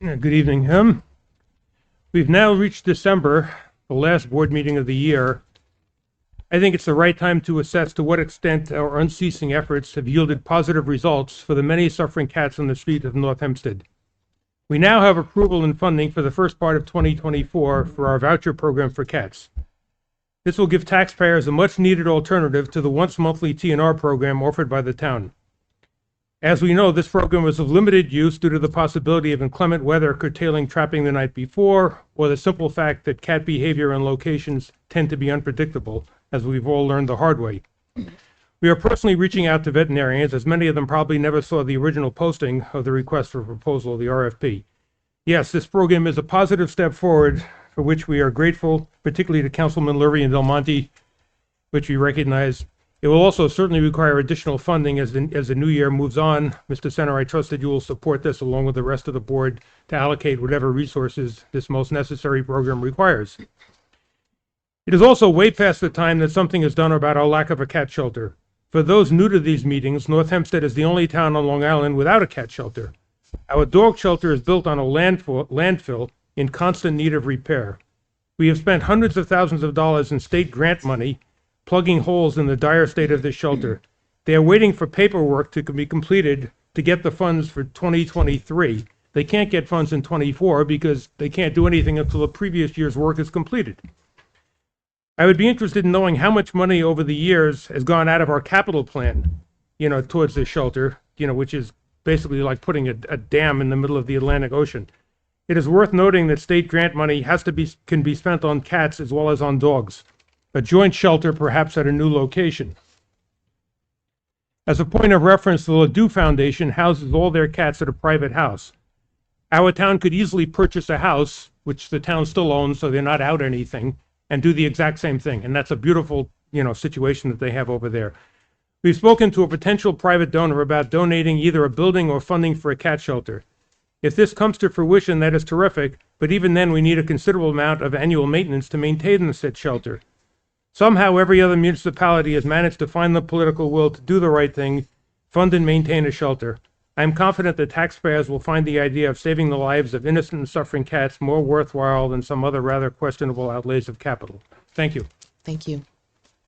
Good evening. We've now reached December, the last board meeting of the year. I think it's the right time to assess to what extent our unceasing efforts have yielded positive results for the many suffering cats on the street of North Hempstead. We now have approval and funding for the first part of 2024 for our voucher program for cats. This will give taxpayers a much-needed alternative to the once-monthly TNR program offered by the town. As we know, this program was of limited use due to the possibility of inclement weather curtailing trapping the night before, or the simple fact that cat behavior and locations tend to be unpredictable, as we've all learned the hard way. We are personally reaching out to veterinarians, as many of them probably never saw the original posting of the request for proposal of the RFP. Yes, this program is a positive step forward, for which we are grateful, particularly to Councilman Lurie and Del Monte, which we recognize. It will also certainly require additional funding as the new year moves on. Mr. Center, I trust that you will support this along with the rest of the board to allocate whatever resources this most necessary program requires. It is also way past the time that something is done about our lack of a cat shelter. For those new to these meetings, North Hempstead is the only town on Long Island without a cat shelter. Our dog shelter is built on a landfill in constant need of repair. We have spent hundreds of thousands of dollars in state grant money plugging holes in the dire state of this shelter. They are waiting for paperwork to be completed to get the funds for 2023. They can't get funds in 24 because they can't do anything until the previous year's work is completed. I would be interested in knowing how much money over the years has gone out of our capital plan, towards this shelter, which is basically like putting a dam in the middle of the Atlantic Ocean. It is worth noting that state grant money can be spent on cats as well as on dogs. A joint shelter, perhaps at a new location. As a point of reference, the Ledoux Foundation houses all their cats at a private house. Our town could easily purchase a house, which the town still owns, so they're not out anything, and do the exact same thing. And that's a beautiful, situation that they have over there. We've spoken to a potential private donor about donating either a building or funding for a cat shelter. If this comes to fruition, that is terrific, but even then we need a considerable amount of annual maintenance to maintain the said shelter. Somehow every other municipality has managed to find the political will to do the right thing, fund and maintain a shelter. I am confident that taxpayers will find the idea of saving the lives of innocent and suffering cats more worthwhile than some other rather questionable outlays of capital. Thank you. Thank you.